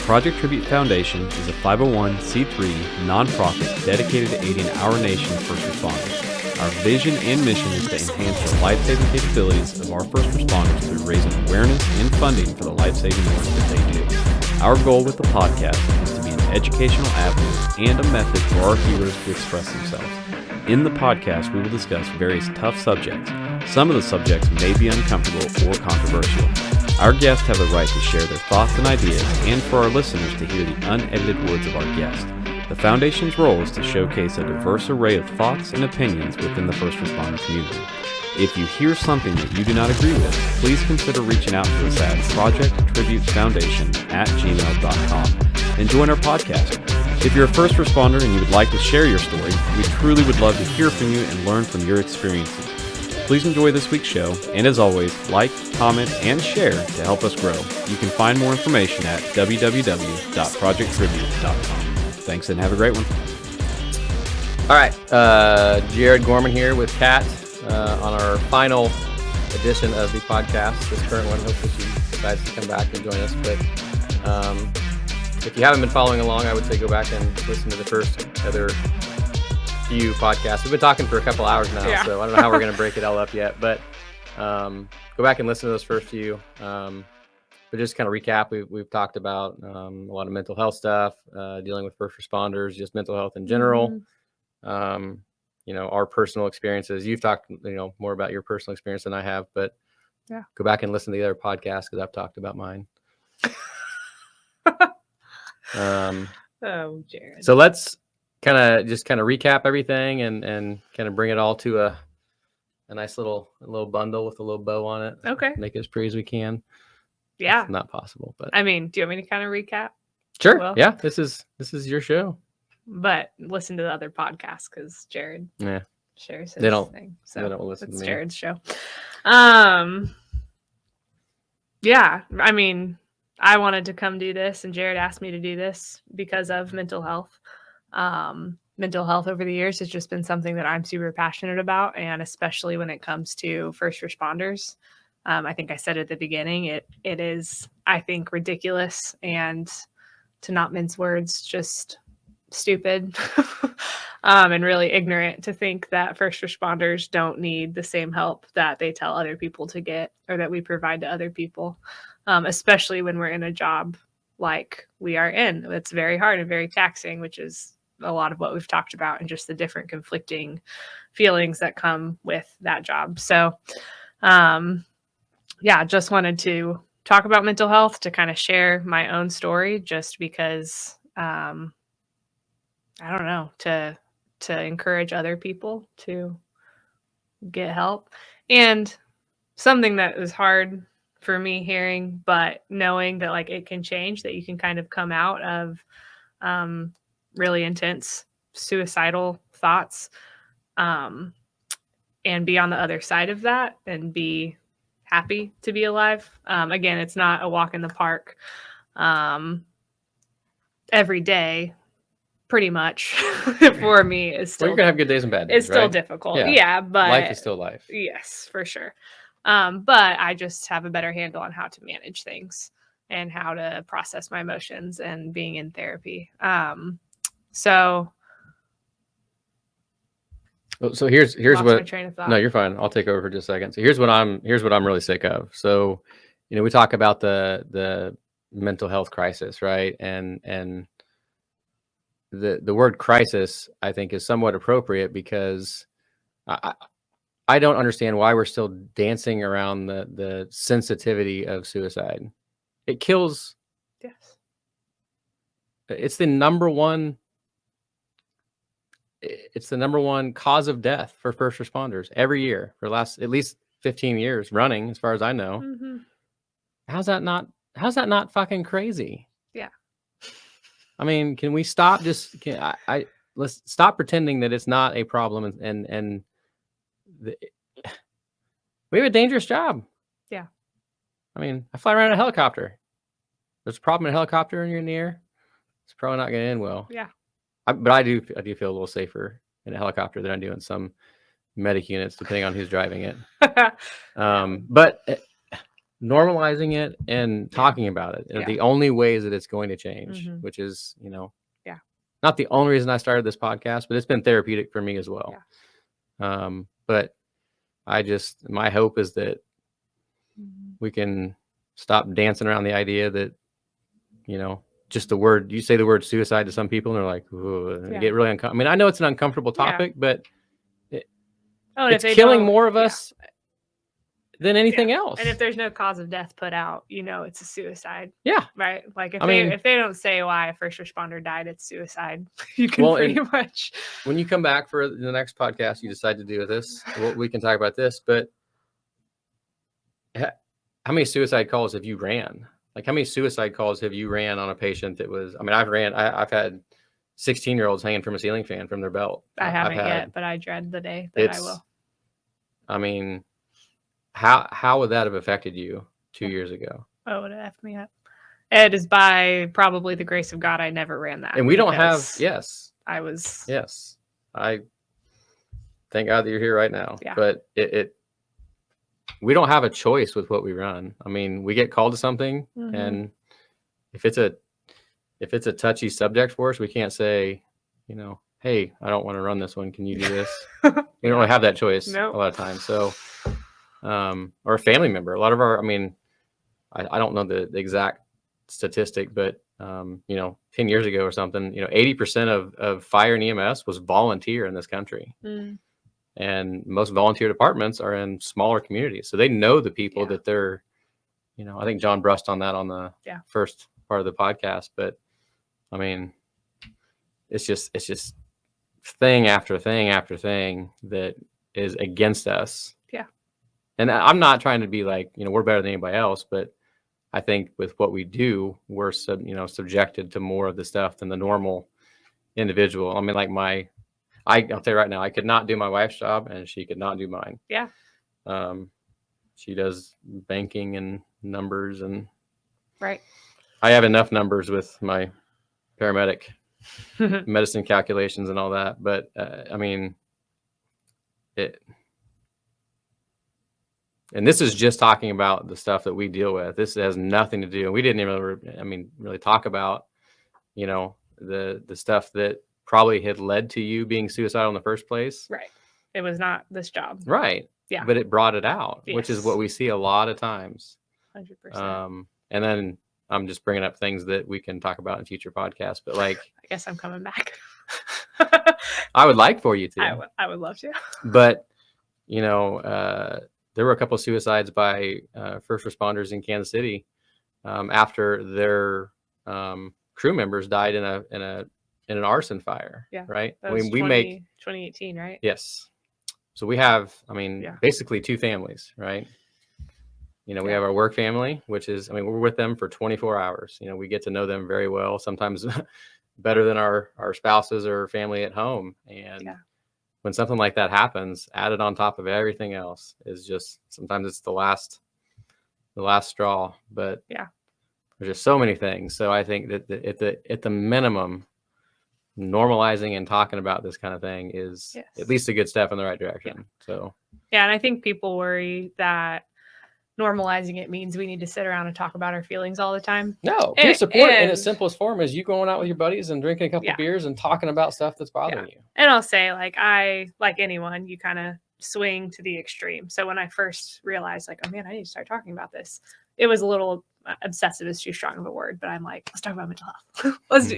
Project Tribute Foundation is a 501c3 nonprofit dedicated to aiding our nation's first responders. Our vision and mission is to enhance the life-saving capabilities of our first responders through raising awareness and funding for the life-saving work that they do. Our goal with the podcast is to be an educational avenue and a method for our hearers to express themselves. In the podcast, we will discuss various tough subjects. Some of the subjects may be uncomfortable or controversial. Our guests have the right to share their thoughts and ideas, and for our listeners to hear the unedited words of our guest. The Foundation's role is to showcase a diverse array of thoughts and opinions within the first responder community. If you hear something that you do not agree with, please consider reaching out to us at projecttributefoundation@gmail.com and join our podcast. If you're a first responder and you would like to share your story, we truly would love to hear from you and learn from your experiences. Please enjoy this week's show, and as always, like, comment, and share to help us grow. You can find more information at www.projecttribute.com. Thanks, and have a great one. All right, Jared Gorman here with Kat on our final edition of the podcast, this current one. Hopefully she decides to come back and join us. But if you haven't been following along, I would say go back and listen to the first other few podcasts. We've been talking for a couple hours now, so I don't know how we're going to break it all up yet. But go back and listen to those first few. But just kind of recap, we've talked about a lot of mental health stuff, dealing with first responders, just mental health in general. Our personal experiences. You've talked, more about your personal experience than I have, but go back and listen to the other podcasts because I've talked about mine. Jared. So let's kind of recap everything and kind of bring it all to a nice little bundle with a little bow on it. Okay. Make it as pretty as we can. Yeah. It's not possible, but I mean, do you want me to kind of recap? Sure. Well, yeah. This is your show. But listen to the other podcasts because Jared shares his thing. So they don't listen it's to me. Jared's show. Yeah. I mean, I wanted to come do this, and Jared asked me to do this because of mental health. Mental health over the years has just been something that I'm super passionate about, and especially when it comes to first responders. I think I said at the beginning, it is, I think, ridiculous and, to not mince words, just stupid and really ignorant to think that first responders don't need the same help that they tell other people to get or that we provide to other people, especially when we're in a job like we are in. It's very hard and very taxing, which is a lot of what we've talked about and just the different conflicting feelings that come with that job. So, just wanted to talk about mental health, to kind of share my own story, just because, I don't know, to encourage other people to get help. And something that was hard for me hearing, but knowing that like it can change, that you can kind of come out of really intense suicidal thoughts and be on the other side of that and be happy to be alive. Again, it's not a walk in the park every day, pretty much. For me, it's still, you're gonna have good days and bad days. It's still difficult. Yeah, but life is still life. Yes, for sure. But I just have a better handle on how to manage things and how to process my emotions, and being in therapy. So here's lost what. my train of thought. No, you're fine. I'll take over for just a second. So here's what I'm really sick of. So, we talk about the mental health crisis, right? And the word crisis, I think, is somewhat appropriate because I don't understand why we're still dancing around the sensitivity of suicide. It kills. Yes. It's the number one cause of death for first responders every year for the last at least 15 years running, as far as I know. Mm-hmm. How's that not fucking crazy? Yeah. I mean, can we stop let's stop pretending that it's not a problem and we have a dangerous job. Yeah. I mean, I fly around in a helicopter. There's a problem in a helicopter and you're in the air. It's probably not going to end well. Yeah. But I do feel a little safer in a helicopter than I do in some medic units, depending on who's driving it. But normalizing it and talking about it are the only ways that it's going to change, which is, not the only reason I started this podcast, but it's been therapeutic for me as well. But my hope is that we can stop dancing around the idea that, just you say the word suicide to some people and they're like, they get really uncomfortable. I mean, I know it's an uncomfortable topic, but it's killing more of us than anything else. And if there's no cause of death put out, it's a suicide. Yeah. Right. Like if they don't say why a first responder died, it's suicide. You can pretty much. When you come back for the next podcast, you decide to do this. We can talk about this, but how many suicide calls have you ran? Like, how many suicide calls have you ran on a patient that was, I've had 16-year-olds hanging from a ceiling fan from their belt. I haven't yet, but I dread the day that I will. I mean, how would that have affected you 2 years ago? Oh, would it have me up? It is by probably the grace of God I never ran that. And we don't have, I thank God that you're here right now. Yeah. But we don't have a choice with what we run. I mean, we get called to something, and if it's a touchy subject for us, we can't say, hey, I don't want to run this one. Can you do this? We don't really have that choice a lot of times. So, or a family member. A lot of our, I don't know the exact statistic, but 10 years ago or something, 80% of fire and EMS was volunteer in this country. And most volunteer departments are in smaller communities. So they know the people that they're, I think John brushed on that on the first part of the podcast, but it's just thing after thing after thing that is against us. Yeah. And I'm not trying to be like, we're better than anybody else, but I think with what we do, we're subjected to more of the stuff than the normal individual. I'll tell you right now, I could not do my wife's job and she could not do mine. Yeah. She does banking and numbers and I have enough numbers with my paramedic medicine calculations and all that. But and this is just talking about the stuff that we deal with. This has nothing to do. We didn't even really talk about, the stuff that probably had led to you being suicidal in the first place. Right. It was not this job. Right. Yeah. But it brought it out, which is what we see a lot of times. 100%. And then I'm just bringing up things that we can talk about in future podcasts, but I guess I'm coming back. I would like for you to. I would love to. But, there were a couple of suicides by first responders in Kansas City after their crew members died in an arson fire. Yeah. Right. That was 2018, right? Yes. So we have, basically two families, right? We have our work family, which is, we're with them for 24 hours. We get to know them very well, sometimes better than our spouses or family at home. And when something like that happens, added on top of everything else is just, sometimes it's the last straw, but there's just so many things. So I think that at the minimum, normalizing and talking about this kind of thing is at least a good step in the right direction. So and I think people worry that normalizing it means we need to sit around and talk about our feelings all the time. No, peer support in its simplest form is you going out with your buddies and drinking a couple of beers and talking about stuff that's bothering you. And I'll say, like anyone, you kind of swing to the extreme. So when I first realized, oh man, I need to start talking about this, it was a little obsessive is too strong of a word, but I'm like, let's talk about mental health. Let's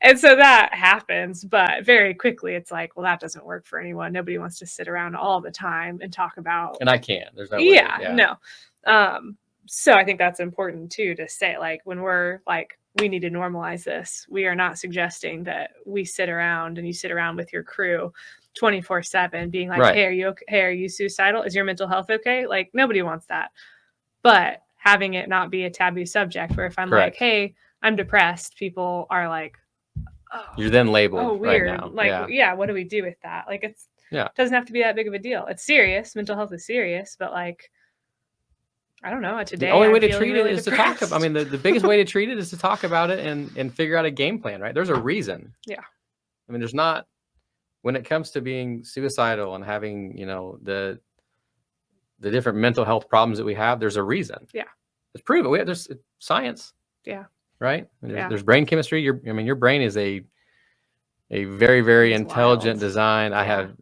and so that happens, but very quickly it's like, well, that doesn't work for anyone. Nobody wants to sit around all the time and talk about. And I can't. There's no way. No. So I think that's important too, to say, when we're we need to normalize this. We are not suggesting that we sit around and you sit around with your crew 24/7 being like, hey, are you okay? Hey, are you suicidal? Is your mental health okay? Nobody wants that. But having it not be a taboo subject where if I'm like, hey, I'm depressed, people are like, oh, you're then labeled weird. Right now. What do we do with that? It doesn't have to be that big of a deal. It's serious. Mental health is serious, but I don't know. Today, the only way to treat it is to talk about. The biggest way to treat it is to talk about it and figure out a game plan. Right? There's a reason. Yeah. There's not, when it comes to being suicidal and having the different mental health problems that we have, there's a reason. Yeah. It's proven. There's science. Yeah. Right. And there's brain chemistry. Your brain is a very, very intelligent design.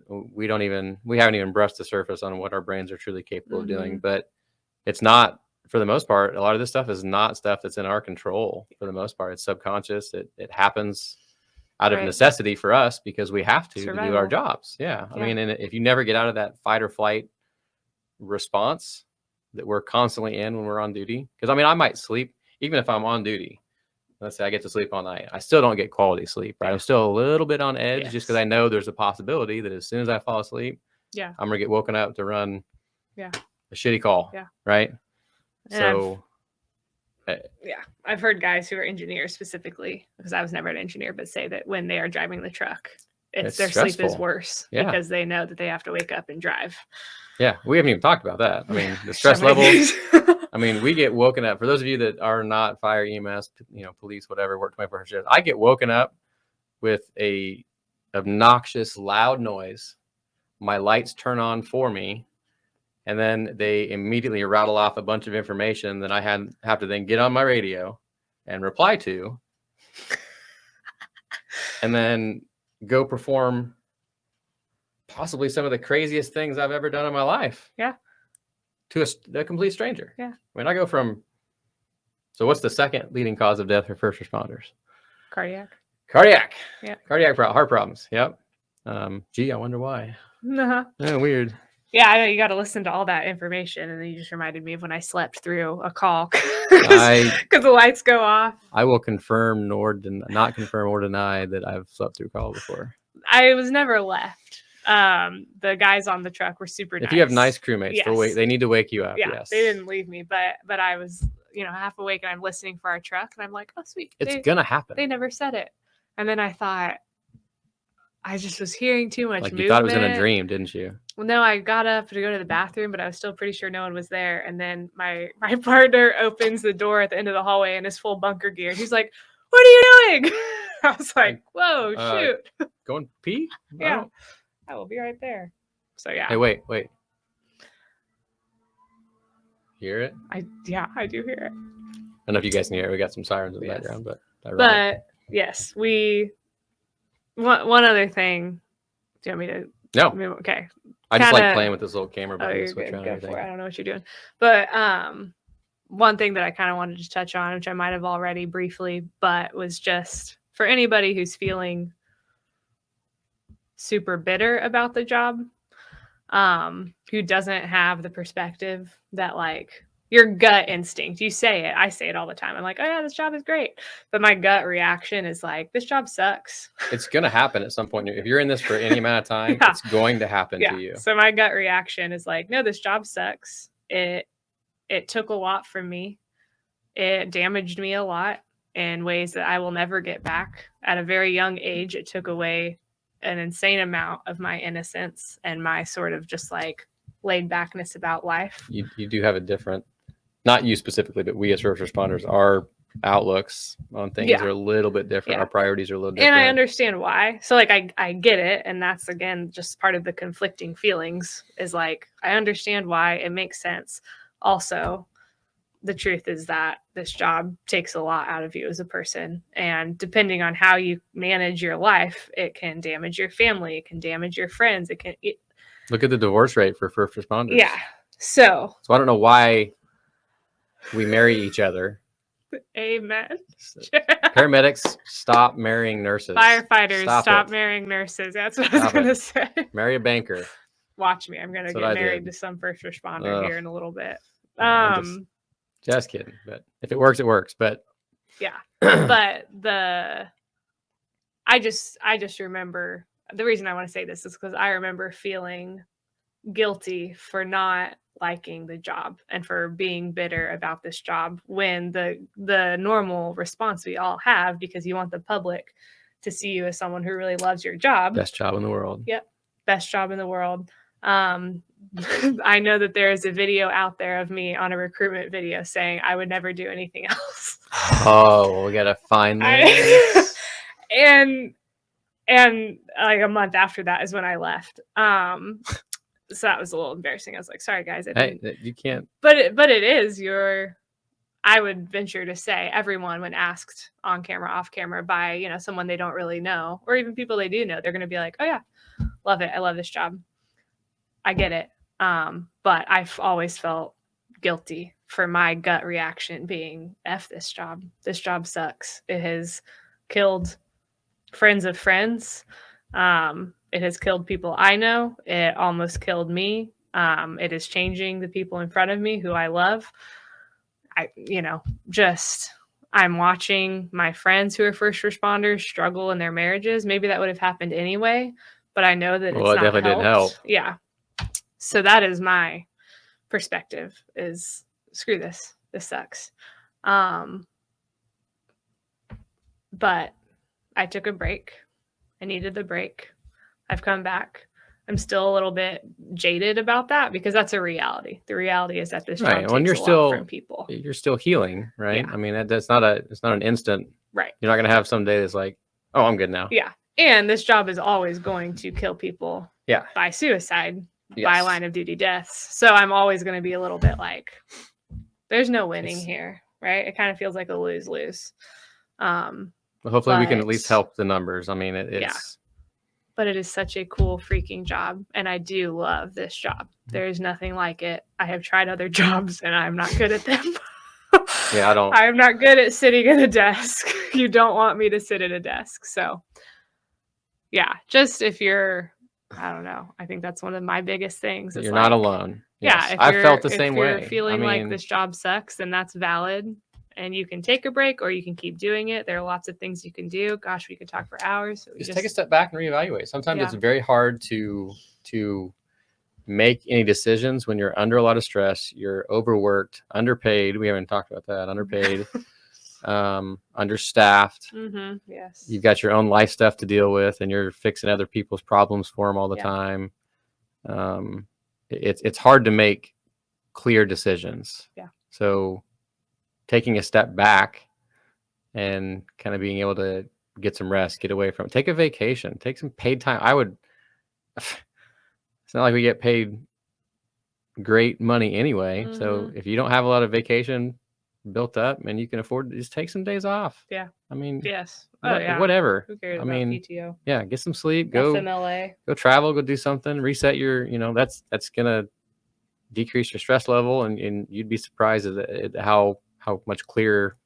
We haven't even brushed the surface on what our brains are truly capable of doing, but it's not, for the most part, a lot of this stuff is not stuff that's in our control. For the most part, it's subconscious. It happens out of necessity for us because we have to do our jobs. Yeah. I mean, and if you never get out of that fight or flight response that we're constantly in when we're on duty, because I mean, I might sleep even if I'm on duty. Let's say I get to sleep all night. I still don't get quality sleep, right? I'm still a little bit on edge just because I know there's a possibility that as soon as I fall asleep, I'm going to get woken up to run a shitty call, right? And so, I've heard guys who are engineers specifically, because I was never an engineer, but say that when they are driving the truck, their stressful. sleep is worse because they know that they have to wake up and drive. Yeah, we haven't even talked about that. I mean, the stress levels. I mean, we get woken up. For those of you that are not fire, EMS, police, whatever, work 24-hour shifts, I get woken up with a obnoxious, loud noise. My lights turn on for me, and then they immediately rattle off a bunch of information that I have to then get on my radio and reply to, and then go perform possibly some of the craziest things I've ever done in my life. Yeah. To a complete stranger. Yeah. I mean, I go from, so what's the second leading cause of death for first responders? Cardiac. Yeah. Cardiac heart problems. Yep. Gee, I wonder why. Uh-huh. Yeah, weird. Yeah, I know you got to listen to all that information, and then you just reminded me of when I slept through a call because the lights go off. I will confirm not confirm or deny that I've slept through a call before. I was never left. The guys on the truck were super nice. If you have nice crewmates, they need to wake you up. Yeah, yes. They didn't leave me, but I was, half awake and I'm listening for our truck and I'm like, oh sweet, it's gonna happen. They never said it, and then I thought I just was hearing too much. You thought it was in a dream, didn't you? Well, no, I got up to go to the bathroom, but I was still pretty sure no one was there. And then my partner opens the door at the end of the hallway in his full bunker gear. He's like, "What are you doing?" I was like, "Whoa, shoot!" Going pee? Yeah. I will be right there. So yeah. Hey, wait. Hear it? I do hear it. I don't know if you guys can hear it. We got some sirens in the background, but yes, one other thing. Do you want me to? No. Okay. I just like playing with this little camera button. Switch around everything. I don't know what you're doing, but one thing that I kind of wanted to touch on, which I might have already briefly, but was just for anybody who's feeling super bitter about the job, who doesn't have the perspective that your gut instinct, I say it all the time. I'm like, oh yeah, this job is great. But my gut reaction is this job sucks. It's going to happen at some point. If you're in this for any amount of time, it's going to happen to you. So my gut reaction is no, this job sucks. It took a lot from me. It damaged me a lot in ways that I will never get back. At a very young age, it took away an insane amount of my innocence and my sort of just laid backness about life. You do have a different, not you specifically, but we as first responders, our outlooks on things are a little bit different. Our priorities are a little different. And I understand why. So I get it. And that's, again, just part of the conflicting feelings is I understand why. It makes sense. Also, the truth is that this job takes a lot out of you as a person. And depending on how you manage your life, it can damage your family. It can damage your friends. Look at the divorce rate for first responders. Yeah. So I don't know why we marry each other. Amen. Paramedics, stop marrying nurses. Firefighters, stop marrying nurses. That's what I was going to say. Marry a banker. Watch me. I'm going to get married to some first responder here in a little bit. Just kidding. But if it works, it works. But yeah. But I just remember, the reason I want to say this is because I remember feeling guilty for not liking the job and for being bitter about this job, when the normal response we all have, because you want the public to see you as someone who really loves your job. Best job in the world. Yep. Best job in the world. I know that there is a video out there of me on a recruitment video saying I would never do anything else. Oh, we gotta find this. And a month after that is when I left. So that was a little embarrassing. I was like, sorry guys, I Hey, didn't. you can't. But it is I would venture to say everyone, when asked on camera, off camera by, you know, someone they don't really know, or even people they do know, they're going to be like, oh yeah, love it. I love this job. I get it. But I've always felt guilty for my gut reaction being F this job. This job sucks. It has killed friends of friends. It has killed people I know. It almost killed me. It is changing the people in front of me who I love. I'm watching my friends who are first responders struggle in their marriages. Maybe that would have happened anyway, but I know that Well, it's it not definitely didn't help. Yeah. So that is my perspective, is screw this. This sucks. But I took a break. I needed the break. I've come back. I'm still a little bit jaded about that because that's a reality. The reality is that this job takes When you're a lot still from people. you're still healing, right? Yeah. I mean, it's not an instant. Right. You're not gonna have some day that's like, oh, I'm good now. Yeah. And this job is always going to kill people by suicide, by line of duty deaths. So I'm always going to be a little bit like, there's no winning here, right? It kind of feels like a lose-lose. Well, hopefully we can at least help the numbers. I mean, it's. But it is such a cool freaking job. And I do love this job. There is nothing like it. I have tried other jobs and I'm not good at them. Yeah, I don't. I'm not good at sitting at a desk. You don't want me to sit at a desk. So, yeah, just if you're, I don't know. I think that's one of my biggest things. You're not alone. Yes. Yeah, I felt the same If way. you're feeling like this job sucks, then that's valid. And you can take a break or you can keep doing it. There are lots of things you can do. Gosh, we could talk for hours. So just take a step back and reevaluate. Sometimes it's very hard to make any decisions when you're under a lot of stress, you're overworked, underpaid. We haven't talked about that. Underpaid, understaffed. Mm-hmm. Yes. You've got your own life stuff to deal with, and you're fixing other people's problems for them all the time. It's hard to make clear decisions. Yeah. So taking a step back and kind of being able to get some rest, get away from it, take a vacation, take some paid time. It's not like we get paid great money anyway. Mm-hmm. So if you don't have a lot of vacation built up and you can afford to just take some days off. Yeah. I mean, yes. Whatever. Who cares about PTO? Yeah. Get some sleep, go FMLA. Go travel, go do something, reset your, that's going to decrease your stress level. And you'd be surprised at how much clearer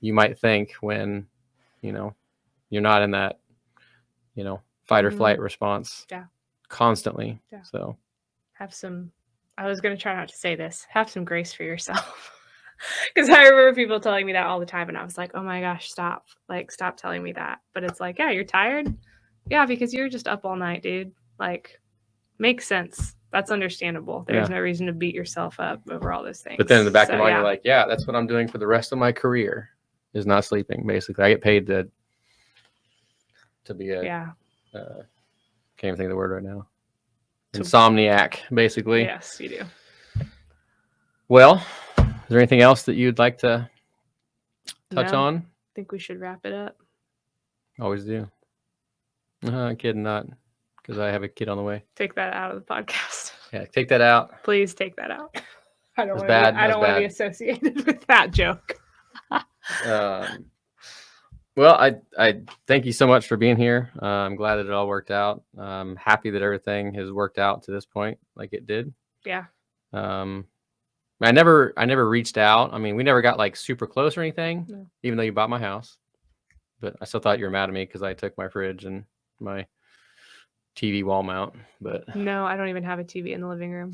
you might think when, you're not in that, fight or flight response. Yeah. Constantly. Yeah. So I was going to try not to say this, have some grace for yourself. Because I remember people telling me that all the time. And I was like, oh my gosh, stop telling me that. But it's like, yeah, you're tired. Yeah. Because you're just up all night, dude. Like, makes sense. That's understandable. There's no reason to beat yourself up over all those things. But then in the back of the mind, you're like, yeah, that's what I'm doing for the rest of my career, is not sleeping. Basically, I get paid to be a, can't even think of the word right now. Insomniac, basically. Yes, you do. Well, is there anything else that you'd like to touch on? I think we should wrap it up. Always do. Kidding, not, because I have a kid on the way. Take that out of the podcast. Yeah, take that out. Please take that out. I don't want to be associated with that joke. Well, I thank you so much for being here. I'm glad that it all worked out. I'm happy that everything has worked out to this point like it did. Yeah. I never reached out. I mean, we never got like super close or anything, even though you bought my house. But I still thought you were mad at me because I took my fridge and my TV wall mount. But no, I don't even have a TV in the living room.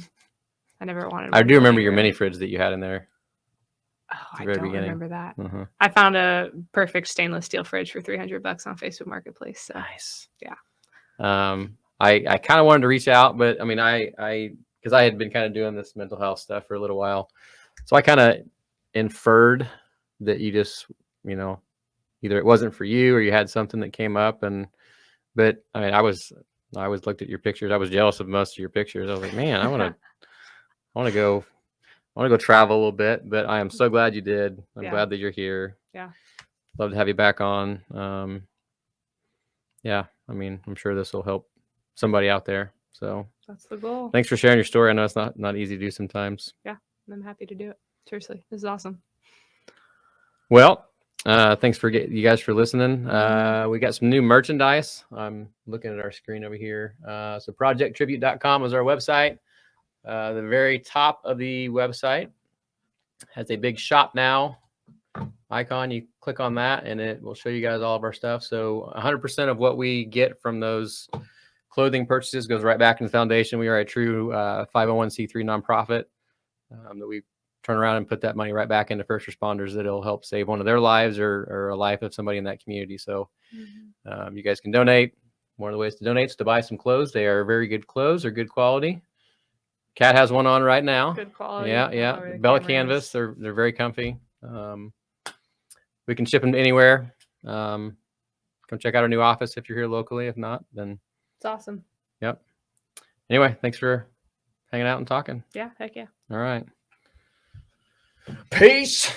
I never wanted. I do remember your mini fridge that you had in there. Oh, I don't remember that. Uh-huh. I found a perfect stainless steel fridge for $300 on Facebook Marketplace. So. Nice. Yeah. I kind of wanted to reach out, but I mean, because I had been kind of doing this mental health stuff for a little while, so I kind of inferred that you just, either it wasn't for you or you had something that came up, but I mean, I always looked at your pictures. I was jealous of most of your pictures. I was like, man, I want to go travel a little bit, but I am so glad you did. I'm glad that you're here. Yeah. Love to have you back on. Yeah. I mean, I'm sure this will help somebody out there. So That's the goal. thanks for sharing your story. I know it's not easy to do sometimes. Yeah, I'm happy to do it. Seriously, this is awesome. Well, thanks for you guys for listening. We got some new merchandise. I'm looking at our screen over here. So projecttribute.com is our website. The very top of the website has a big shop now icon. You click on that and it will show you guys all of our stuff. So 100% of what we get from those clothing purchases goes right back in the foundation. We are a true 501c3 nonprofit that we turn around and put that money right back into first responders that'll help save one of their lives or a life of somebody in that community. So you guys can donate. One of the ways to donate is to buy some clothes. They are very good clothes. They're good quality. Kat has one on right now. Good quality. Yeah. Bella canvas. They're very comfy. We can ship them to anywhere. Come check out our new office if you're here locally. If not, then it's awesome. Yep. Anyway, thanks for hanging out and talking. Yeah, heck yeah. All right. Peace.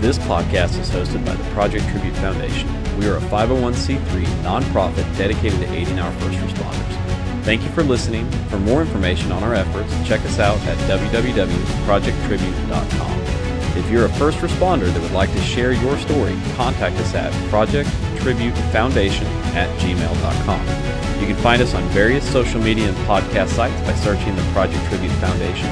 This podcast is hosted by the Project Tribute Foundation. We are a 501c3 nonprofit dedicated to aiding our first responders. Thank you for listening. For more information on our efforts, check us out at www.projecttribute.com. If you're a first responder that would like to share your story, contact us at projecttributefoundation@gmail.com. You can find us on various social media and podcast sites by searching the Project Tribute Foundation.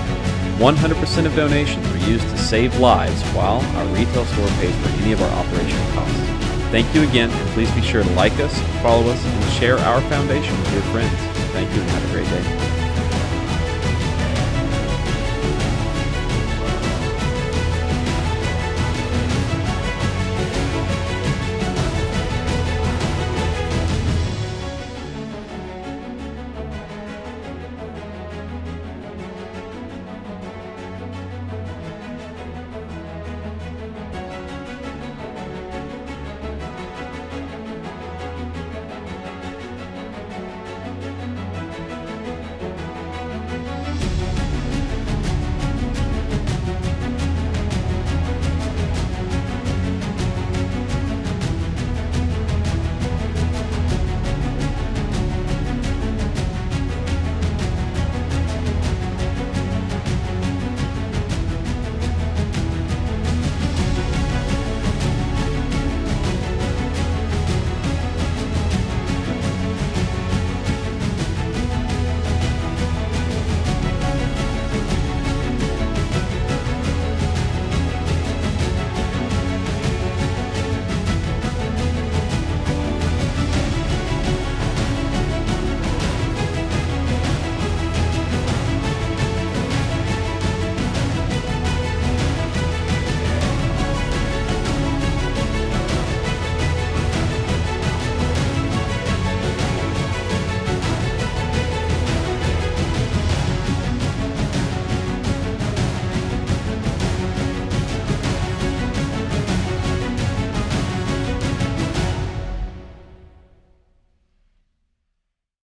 100% of donations are used to save lives while our retail store pays for any of our operational costs. Thank you again, and please be sure to like us, follow us, and share our foundation with your friends. Thank you and have a great day.